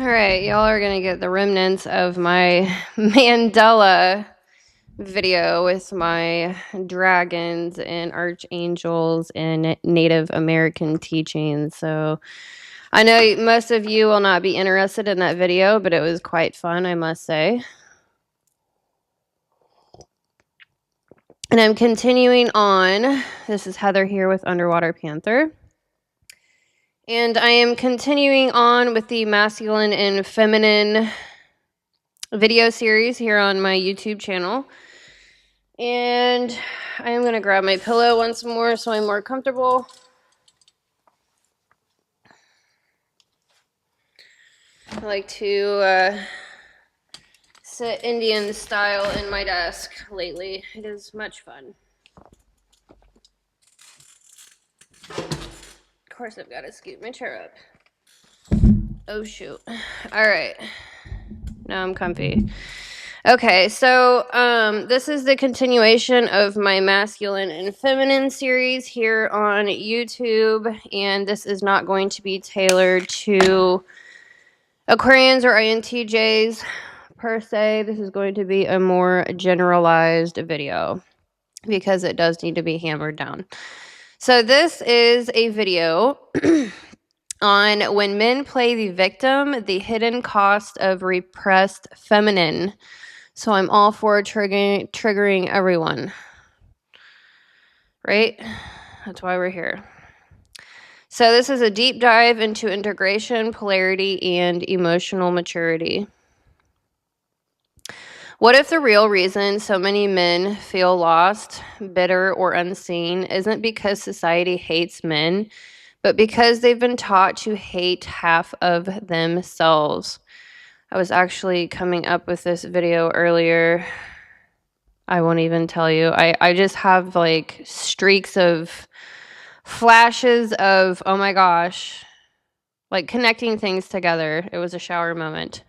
All right, y'all are going to get the remnants of my Mandela video with my dragons and archangels and Native American teachings. So I know most of you will not be interested in that video, but it was quite fun, I must say. And I'm continuing on. This is Heather here with Underwater Panther. And I am continuing on with the masculine and feminine video series here on my YouTube channel. And I am going to grab my pillow once more so I'm more comfortable. I like to sit Indian style in my desk lately. It is much fun. Of course, I've got to scoot my chair up. Oh, shoot. All right. Now I'm comfy. Okay, so this is the continuation of my masculine and feminine series here on YouTube, and this is not going to be tailored to Aquarians or INTJs per se. This is going to be a more generalized video because it does need to be hammered down. So this is a video on when men play the victim, the hidden cost of repressed feminine. So I'm all for triggering everyone, right? That's why we're here. So this is a deep dive into integration, polarity, and emotional maturity. What if the real reason so many men feel lost, bitter, or unseen isn't because society hates men, but because they've been taught to hate half of themselves? I was actually coming up with this video earlier. I won't even tell you. I just have like streaks of flashes of, oh my gosh, like connecting things together. It was a shower moment.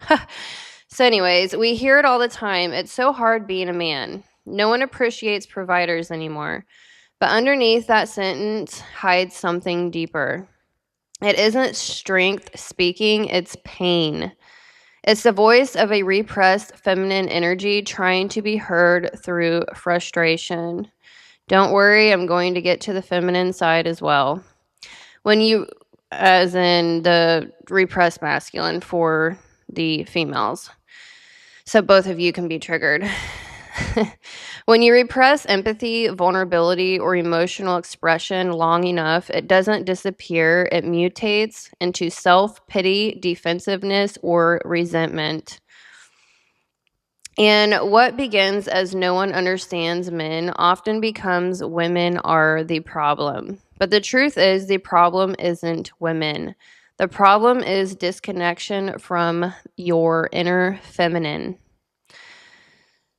So anyways, we hear it all the time. It's so hard being a man. No one appreciates providers anymore. But underneath that sentence hides something deeper. It isn't strength speaking, it's pain. It's the voice of a repressed feminine energy trying to be heard through frustration. Don't worry, I'm going to get to the feminine side as well. When you, as in the repressed masculine for the females. So both of you can be triggered. When you repress empathy, vulnerability, or emotional expression long enough, it doesn't disappear. It mutates into self-pity, defensiveness, or resentment. And what begins as no one understands men often becomes women are the problem. But the truth is, the problem isn't women. The problem is disconnection from your inner feminine.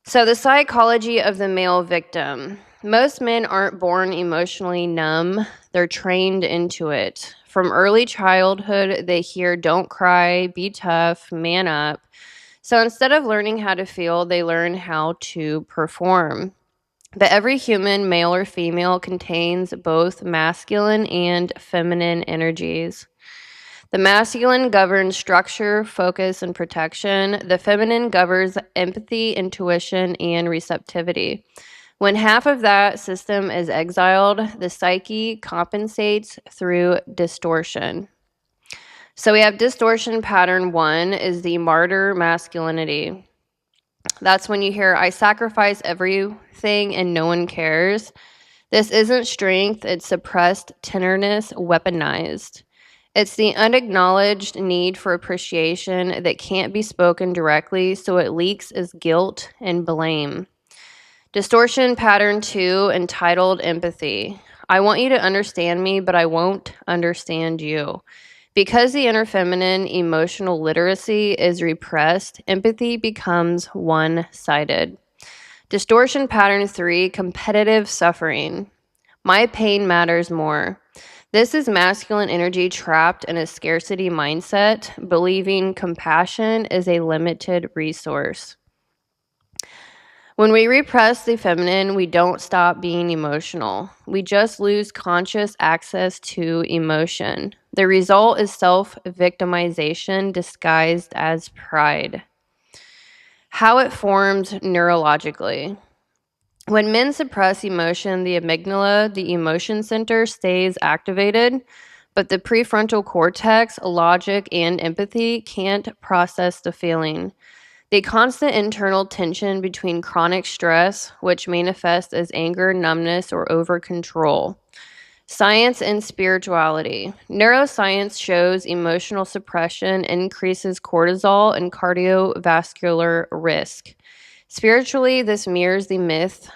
So the psychology of the male victim. Most men aren't born emotionally numb. They're trained into it. From early childhood, they hear, don't cry, be tough, man up. So instead of learning how to feel, they learn how to perform. But every human, male or female, contains both masculine and feminine energies. The masculine governs structure, focus, and protection. The feminine governs empathy, intuition, and receptivity. When half of that system is exiled, the psyche compensates through distortion. So we have distortion pattern 1 is the martyr masculinity. That's when you hear, I sacrifice everything and no one cares. This isn't strength, it's suppressed tenderness weaponized. It's the unacknowledged need for appreciation that can't be spoken directly, so it leaks as guilt and blame. Distortion pattern 2, entitled empathy. I want you to understand me, but I won't understand you. Because the inner feminine emotional literacy is repressed, empathy becomes one-sided. Distortion pattern 3, competitive suffering. My pain matters more. This is masculine energy trapped in a scarcity mindset, believing compassion is a limited resource. When we repress the feminine, we don't stop being emotional. We just lose conscious access to emotion. The result is self-victimization disguised as pride. How it forms neurologically. When men suppress emotion, the amygdala, the emotion center, stays activated, but the prefrontal cortex, logic, and empathy can't process the feeling. The constant internal tension between chronic stress, which manifests as anger, numbness, or over control. Science and spirituality. Neuroscience shows emotional suppression increases cortisol and cardiovascular risk. Spiritually, this mirrors the myth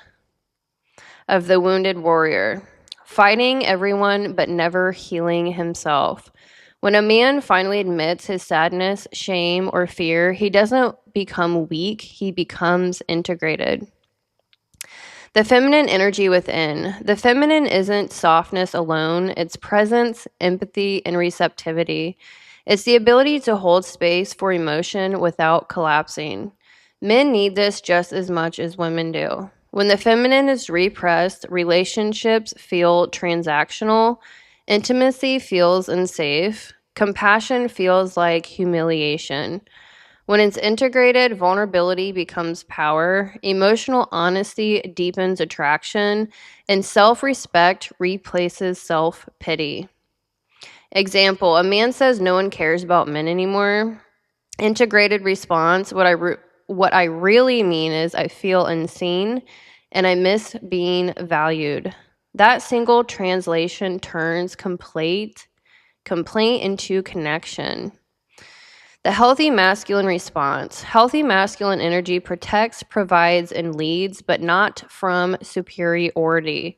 of the wounded warrior, fighting everyone but never healing himself. When a man finally admits his sadness, shame, or fear, he doesn't become weak, he becomes integrated. The feminine energy within. The feminine isn't softness alone, it's presence, empathy, and receptivity. It's the ability to hold space for emotion without collapsing. Men need this just as much as women do. When the feminine is repressed, relationships feel transactional, intimacy feels unsafe, compassion feels like humiliation. When it's integrated, vulnerability becomes power, emotional honesty deepens attraction, and self-respect replaces self-pity. Example, a man says no one cares about men anymore. Integrated response, what I really mean is I feel unseen and I miss being valued. That single translation turns complaint into connection. The healthy masculine response. Healthy masculine energy protects, provides, and leads, but not from superiority.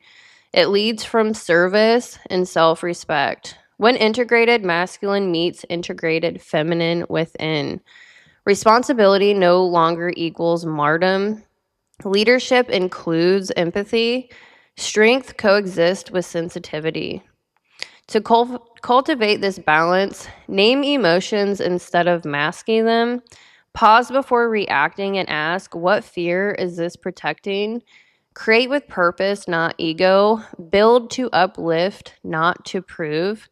It leads from service and self-respect. When integrated, masculine meets integrated feminine within. Responsibility no longer equals martyrdom. Leadership includes empathy. Strength coexists with sensitivity. To cultivate this balance, name emotions instead of masking them. Pause before reacting and ask, what fear is this protecting? Create with purpose, not ego. Build to uplift, not to prove.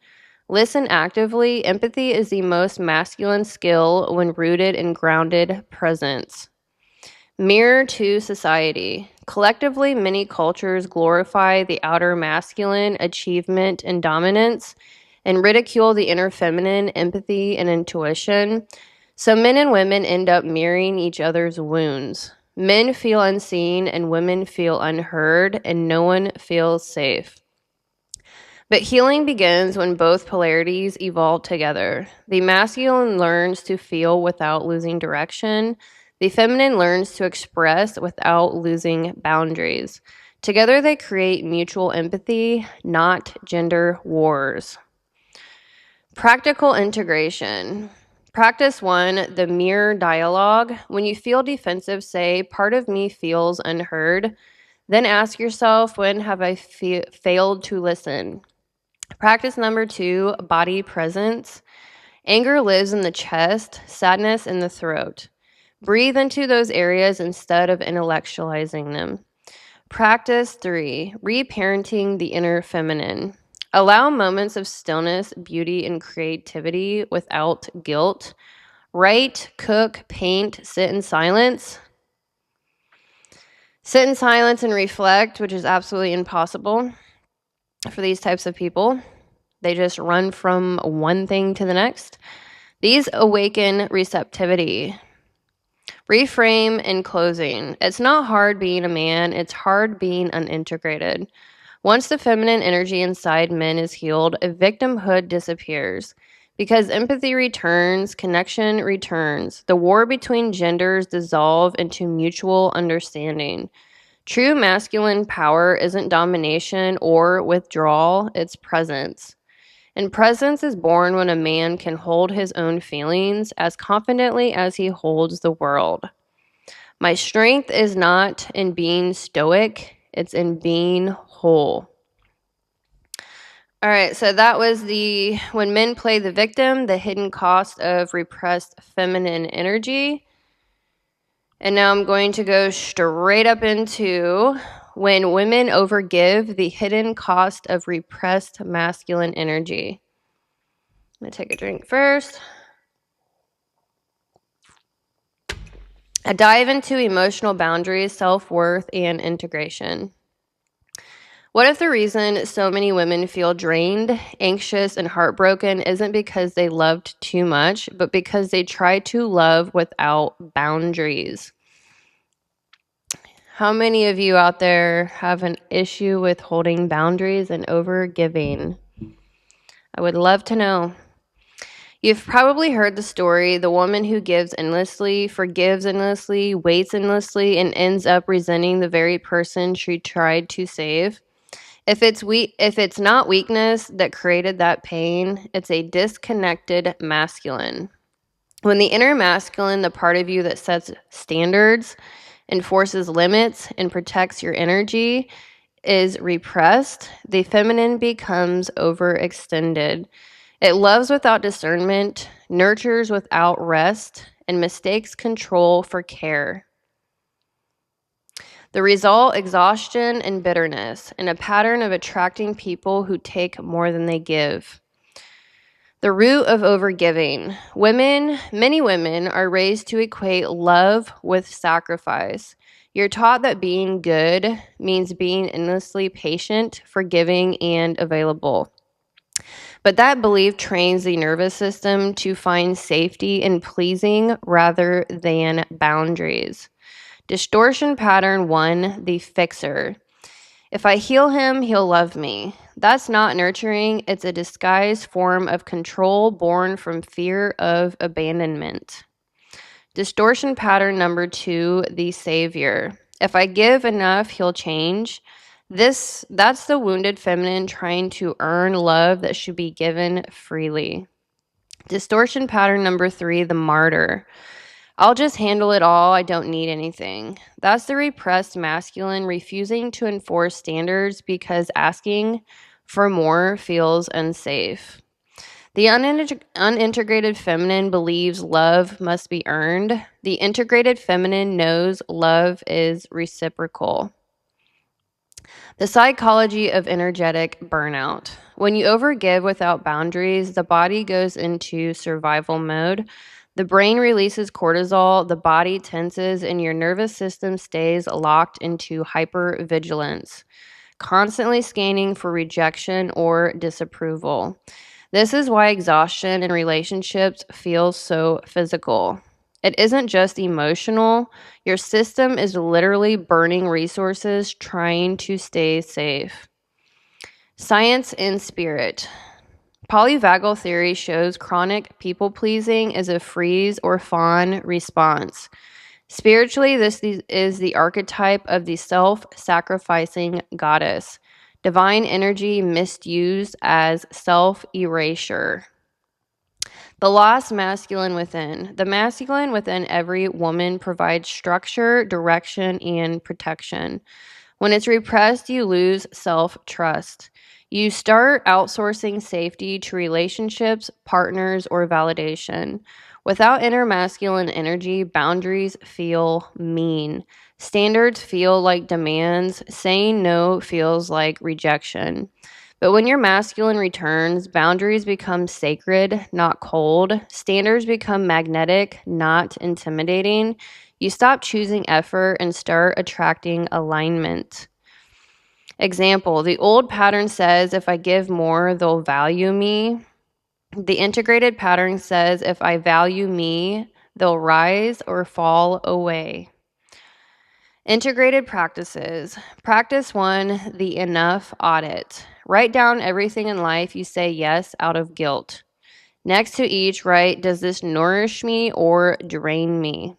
Listen actively. Empathy is the most masculine skill when rooted in grounded presence. Mirror to society. Collectively, many cultures glorify the outer masculine, achievement, and dominance, and ridicule the inner feminine, empathy, and intuition. So men and women end up mirroring each other's wounds. Men feel unseen, and women feel unheard, and no one feels safe. But healing begins when both polarities evolve together. The masculine learns to feel without losing direction. The feminine learns to express without losing boundaries. Together they create mutual empathy, not gender wars. Practical integration. Practice 1, the mirror dialogue. When you feel defensive, say, part of me feels unheard. Then ask yourself, when have I failed to listen? Practice number 2, body presence. Anger lives in the chest, sadness in the throat. Breathe into those areas instead of intellectualizing them. Practice 3, reparenting the inner feminine. Allow moments of stillness, beauty, and creativity without guilt. Write, cook, paint, sit in silence. Sit in silence and reflect, which is absolutely impossible for these types of people. They just run from one thing to the next. These awaken receptivity. Reframe in closing. It's not hard being a man, it's hard being unintegrated. Once the feminine energy inside men is healed, victimhood disappears. Because empathy returns, connection returns. The war between genders dissolve into mutual understanding. True masculine power isn't domination or withdrawal, it's presence. And presence is born when a man can hold his own feelings as confidently as he holds the world. My strength is not in being stoic, it's in being whole. All right, so that was when men play the victim, the hidden cost of repressed feminine energy. And now I'm going to go straight up into when women overgive, the hidden cost of repressed masculine energy. I'm going to take a drink first. A dive into emotional boundaries, self-worth, and integration. What if the reason so many women feel drained, anxious, and heartbroken isn't because they loved too much, but because they try to love without boundaries? How many of you out there have an issue with holding boundaries and over giving? I would love to know. You've probably heard the story, the woman who gives endlessly, forgives endlessly, waits endlessly, and ends up resenting the very person she tried to save. If it's not weakness that created that pain, it's a disconnected masculine. When the inner masculine, the part of you that sets standards, enforces limits, and protects your energy, is repressed, the feminine becomes overextended. It loves without discernment, nurtures without rest, and mistakes control for care. The result, exhaustion and bitterness, and a pattern of attracting people who take more than they give. The root of overgiving. Many women are raised to equate love with sacrifice. You're taught that being good means being endlessly patient, forgiving, and available. But that belief trains the nervous system to find safety in pleasing rather than boundaries. Distortion pattern 1, the fixer. If I heal him, he'll love me. That's not nurturing. It's a disguised form of control born from fear of abandonment. Distortion pattern number 2, the savior. If I give enough, he'll change. That's the wounded feminine trying to earn love that should be given freely. Distortion pattern number 3, the martyr. I'll just handle it all. I don't need anything. That's the repressed masculine refusing to enforce standards because asking for more feels unsafe. The unintegrated feminine believes love must be earned. The integrated feminine knows love is reciprocal. The psychology of energetic burnout. When you overgive without boundaries, the body goes into survival mode. The brain releases cortisol, the body tenses, and your nervous system stays locked into hypervigilance, constantly scanning for rejection or disapproval. This is why exhaustion in relationships feels so physical. It isn't just emotional. Your system is literally burning resources trying to stay safe. Science in spirit. Polyvagal theory shows chronic people-pleasing is a freeze or fawn response. Spiritually, this is the archetype of the self-sacrificing goddess. Divine energy misused as self-erasure. The lost masculine within. The masculine within every woman provides structure, direction, and protection. When it's repressed, you lose self-trust. You start outsourcing safety to relationships, partners, or validation. Without inner masculine energy, boundaries feel mean. Standards feel like demands. Saying no feels like rejection. But when your masculine returns, boundaries become sacred, not cold. Standards become magnetic, not intimidating. You stop choosing effort and start attracting alignment. Example, the old pattern says, if I give more, they'll value me. The integrated pattern says, if I value me, they'll rise or fall away. Integrated practices. Practice 1, the enough audit. Write down everything in life you say yes out of guilt. Next to each, write, does this nourish me or drain me?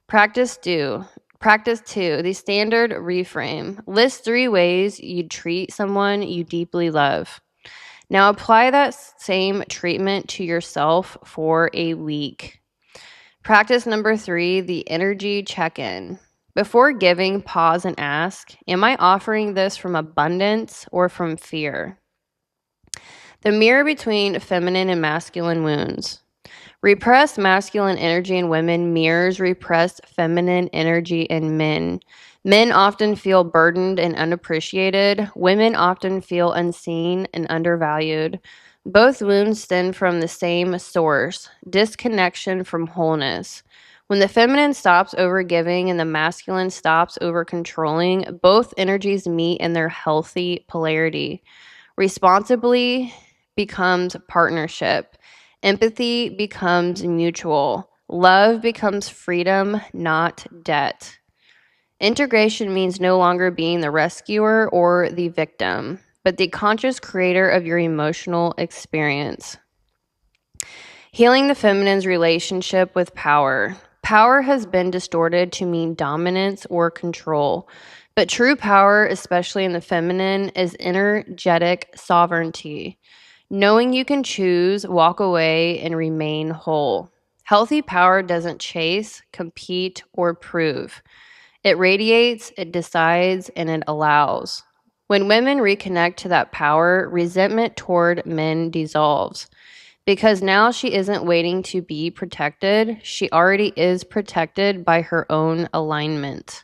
Practice 2, the standard reframe. List 3 ways you'd treat someone you deeply love. Now apply that same treatment to yourself for a week. Practice number 3, the energy check-in. Before giving, pause and ask, am I offering this from abundance or from fear? The mirror between feminine and masculine wounds. Repressed masculine energy in women mirrors repressed feminine energy in men. Men often feel burdened and unappreciated. Women often feel unseen and undervalued. Both wounds stem from the same source, disconnection from wholeness. When the feminine stops overgiving and the masculine stops over-controlling, both energies meet in their healthy polarity. Responsibly becomes partnership. Empathy becomes mutual. Love becomes freedom, not debt. Integration means no longer being the rescuer or the victim, but the conscious creator of your emotional experience. Healing the feminine's relationship with power. Power has been distorted to mean dominance or control, but true power, especially in the feminine, is energetic sovereignty. Knowing you can choose, walk away, and remain whole. Healthy power doesn't chase, compete, or prove. It radiates, it decides, and it allows. When women reconnect to that power, resentment toward men dissolves. Because now she isn't waiting to be protected, she already is protected by her own alignment.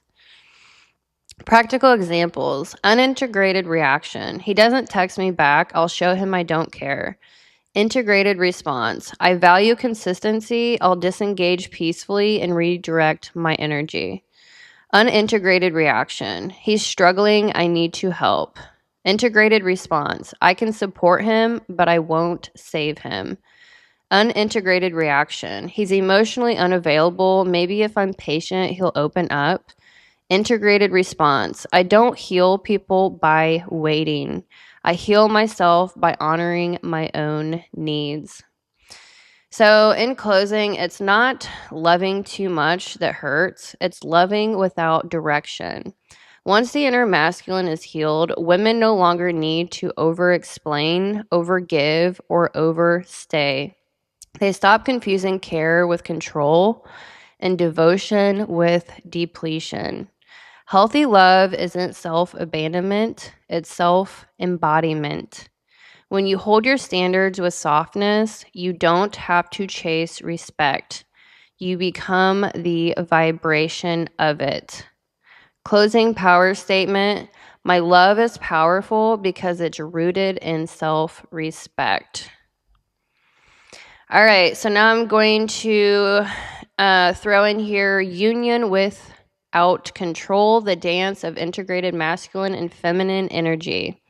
Practical examples. Unintegrated reaction. He doesn't text me back. I'll show him I don't care. Integrated response. I value consistency. I'll disengage peacefully and redirect my energy. Unintegrated reaction. He's struggling. I need to help. Integrated response. I can support him, but I won't save him. Unintegrated reaction. He's emotionally unavailable. Maybe if I'm patient, he'll open up. Integrated response. I don't heal people by waiting. I heal myself by honoring my own needs. So, in closing, it's not loving too much that hurts, it's loving without direction. Once the inner masculine is healed, women no longer need to over-explain, over-give, or overstay. They stop confusing care with control and devotion with depletion. Healthy love isn't self-abandonment, it's self-embodiment. When you hold your standards with softness, you don't have to chase respect. You become the vibration of it. Closing power statement. My love is powerful because it's rooted in self-respect. All right, so now I'm going to throw in here union without control, the dance of integrated masculine and feminine energy.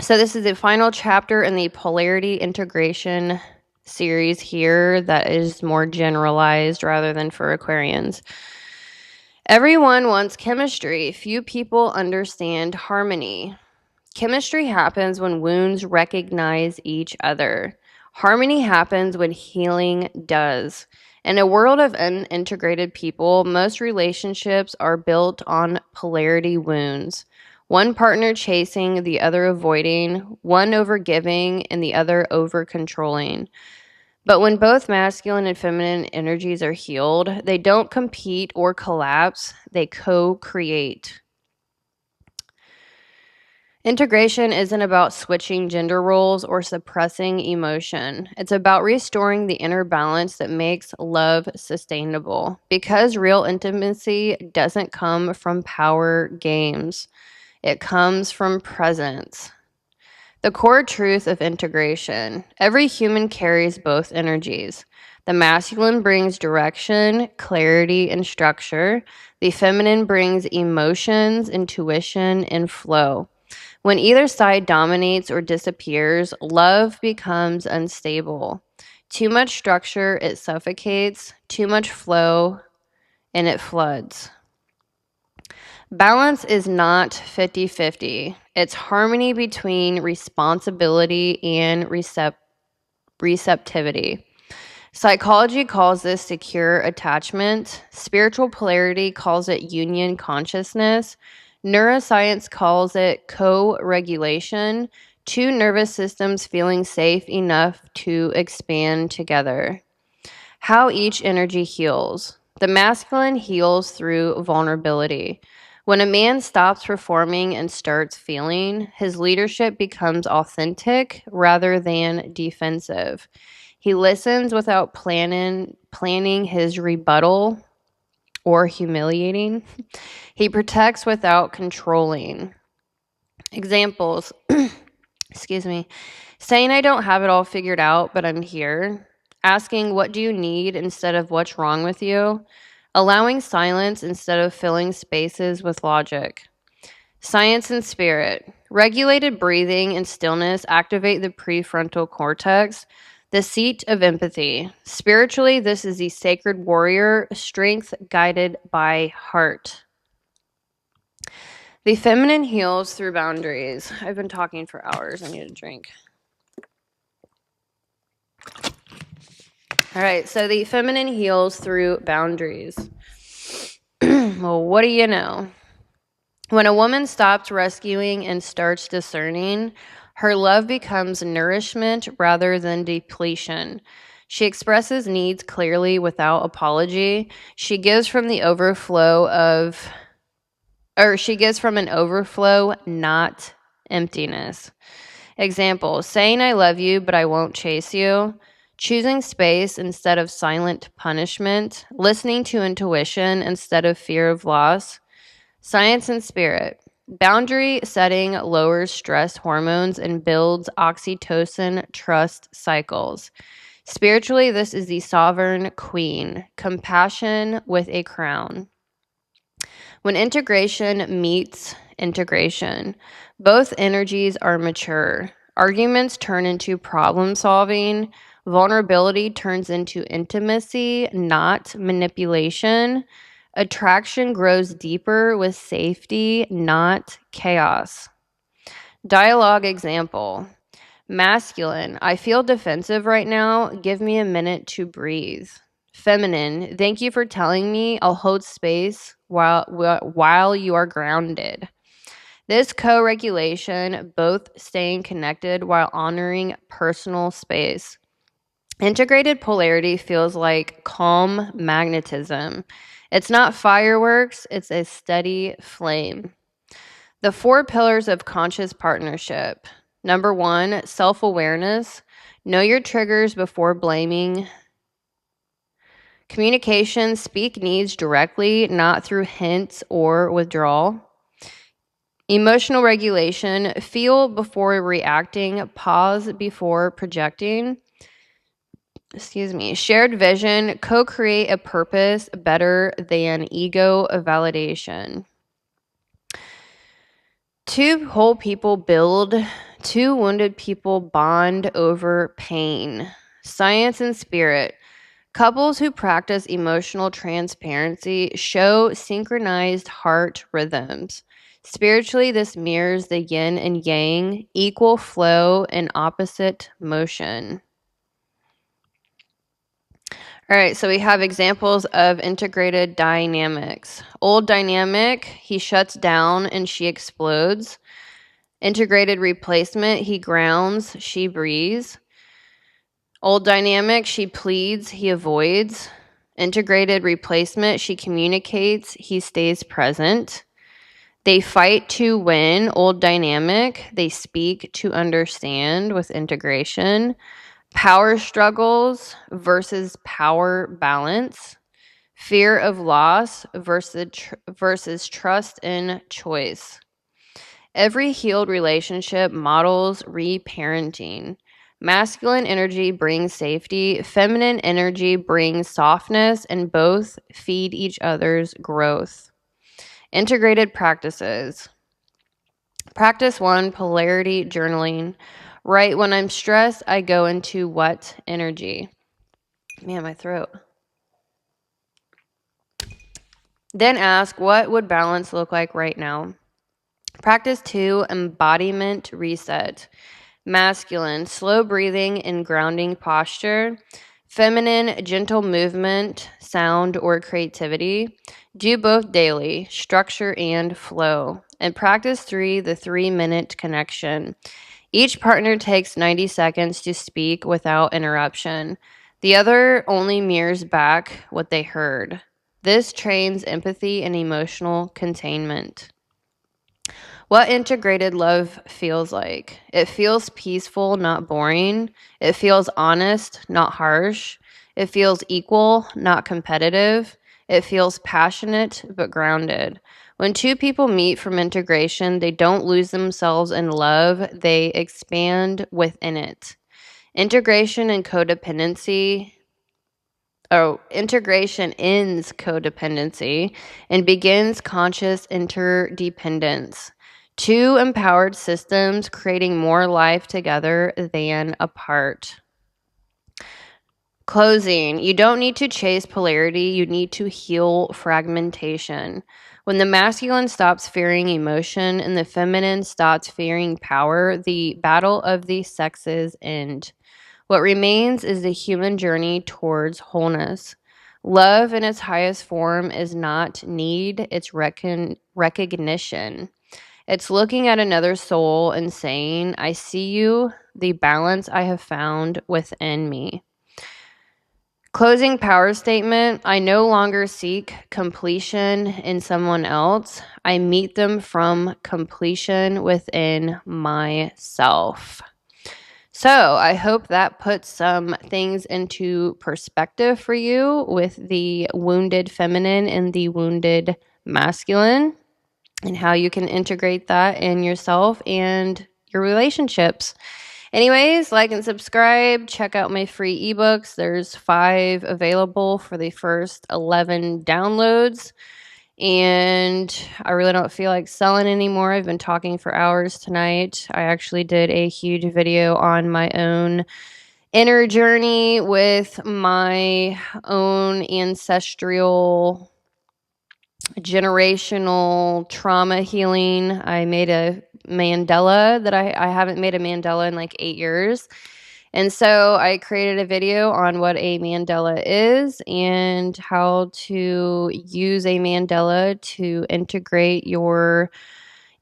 So this is the final chapter in the polarity integration series here that is more generalized rather than for Aquarians. Everyone wants chemistry. Few people understand harmony. Chemistry happens when wounds recognize each other. Harmony happens when healing does. In a world of unintegrated people, most relationships are built on polarity wounds. One partner chasing, the other avoiding, one over-giving, and the other over-controlling. But when both masculine and feminine energies are healed, they don't compete or collapse, they co-create. Integration isn't about switching gender roles or suppressing emotion. It's about restoring the inner balance that makes love sustainable. Because real intimacy doesn't come from power games. It comes from presence. The core truth of integration. Every human carries both energies. The masculine brings direction, clarity, and structure. The feminine brings emotions, intuition, and flow. When either side dominates or disappears, love becomes unstable. Too much structure, it suffocates. Too much flow, and it floods. Balance is not 50-50. It's harmony between responsibility and receptivity. Psychology calls this secure attachment. Spiritual polarity calls it union consciousness. Neuroscience calls it co-regulation. Two nervous systems feeling safe enough to expand together. How each energy heals. The masculine heals through vulnerability. When a man stops performing and starts feeling, his leadership becomes authentic rather than defensive. He listens without planning his rebuttal or humiliating. He protects without controlling. Examples. Excuse me. Saying I don't have it all figured out, but I'm here. Asking what do you need instead of what's wrong with you. Allowing silence instead of filling spaces with logic. Science and spirit. Regulated breathing and stillness activate the prefrontal cortex, the seat of empathy. Spiritually, this is the sacred warrior, strength guided by heart. The feminine heals through boundaries. I've been talking for hours. I need a drink. All right, so the feminine heals through boundaries. Well, what do you know? When a woman stops rescuing and starts discerning, her love becomes nourishment rather than depletion. She expresses needs clearly without apology. She gives from an overflow, not emptiness. Example, saying I love you, but I won't chase you. Choosing space instead of silent punishment. Listening to intuition instead of fear of loss. Science and spirit. Boundary setting lowers stress hormones and builds oxytocin trust cycles. Spiritually, this is the sovereign queen, compassion with a crown. When integration meets integration, both energies are mature. Arguments turn into problem solving. Vulnerability turns into intimacy, not manipulation. Attraction grows deeper with safety, not chaos. Dialogue example. Masculine, I feel defensive right now. Give me a minute to breathe. Feminine, thank you for telling me. I'll hold space while you are grounded. This co-regulation, both staying connected while honoring personal space. Integrated polarity feels like calm magnetism. It's not fireworks, it's a steady flame. The 4 pillars of conscious partnership. Number 1, self-awareness. Know your triggers before blaming. Communication, speak needs directly, not through hints or withdrawal. Emotional regulation, feel before reacting, pause before projecting. Shared vision, co-create a purpose better than ego validation. 2 whole people build, 2 wounded people bond over pain. Science and spirit. Couples who practice emotional transparency show synchronized heart rhythms. Spiritually, this mirrors the yin and yang, equal flow and opposite motion. All right, so we have examples of integrated dynamics. Old dynamic, he shuts down and she explodes. Integrated replacement, he grounds, she breathes. Old dynamic, she pleads, he avoids. Integrated replacement, she communicates, he stays present. They fight to win, old dynamic. They speak to understand with integration. Power struggles versus power balance. Fear of loss versus trust in choice. Every healed relationship models reparenting. Masculine energy brings safety, feminine energy brings softness, and both feed each other's growth. Integrated practices. Practice 1, polarity journaling. Right when I'm stressed, I go into what energy? Man, my throat. Then ask, what would balance look like right now? Practice 2, embodiment reset. Masculine, slow breathing and grounding posture. Feminine, gentle movement, sound, or creativity. Do both daily, structure and flow. And practice 3, the 3-minute connection. Each partner takes 90 seconds to speak without interruption. The other only mirrors back what they heard. This trains empathy and emotional containment. What integrated love feels like. It feels peaceful, not boring. It feels honest, not harsh. It feels equal, not competitive. It feels passionate, but grounded. When two people meet from integration, they don't lose themselves in love, they expand within it. Integration and codependency. Oh, integration ends codependency and begins conscious interdependence. Two empowered systems creating more life together than apart. Closing. You don't need to chase polarity, you need to heal fragmentation. When the masculine stops fearing emotion and the feminine stops fearing power, the battle of the sexes end. What remains is the human journey towards wholeness. Love in its highest form is not need, it's recognition. It's looking at another soul and saying, I see you, the balance I have found within me. Closing power statement. I no longer seek completion in someone else. I meet them from completion within myself. So I hope that puts some things into perspective for you with the wounded feminine and the wounded masculine and how you can integrate that in yourself and your relationships. Anyways, like and subscribe. Check out my free ebooks. There's 5 available for the first 11 downloads. And I really don't feel like selling anymore. I've been talking for hours tonight. I actually did a huge video on my own inner journey with my own ancestral generational trauma healing. I made a mandala that I haven't made a mandala in like 8 years. And so I created a video on what a mandala is and how to use a mandala to integrate your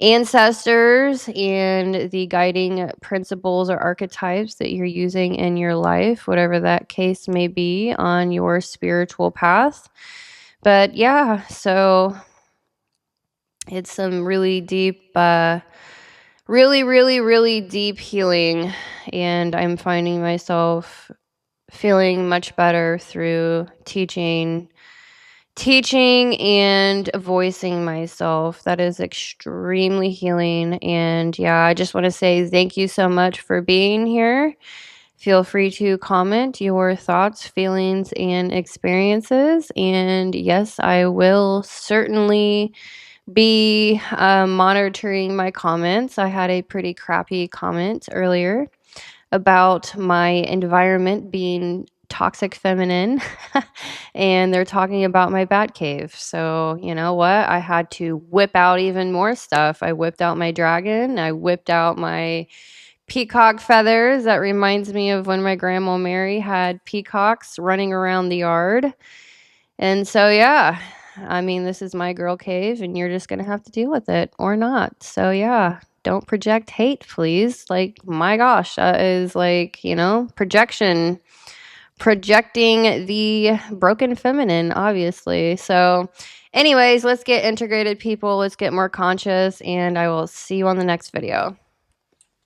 ancestors and the guiding principles or archetypes that you're using in your life, whatever that case may be on your spiritual path. But yeah, so it's some really deep, really deep healing. And I'm finding myself feeling much better through teaching and voicing myself. That is extremely healing. And yeah, I just want to say thank you so much for being here. Feel free to comment your thoughts, feelings, and experiences. And yes, I will certainly be monitoring my comments. I had a pretty crappy comment earlier about my environment being toxic feminine and they're talking about my bat cave. So, you know what? I had to whip out even more stuff. I whipped out my dragon. I whipped out my peacock feathers. That reminds me of when my grandma Mary had peacocks running around the yard. And so, yeah, I mean, this is my girl cave and you're just going to have to deal with it or not. So, yeah, don't project hate, please. Like, my gosh, that is like, projecting the broken feminine, obviously. So, anyways, let's get integrated, people. Let's get more conscious, and I will see you on the next video.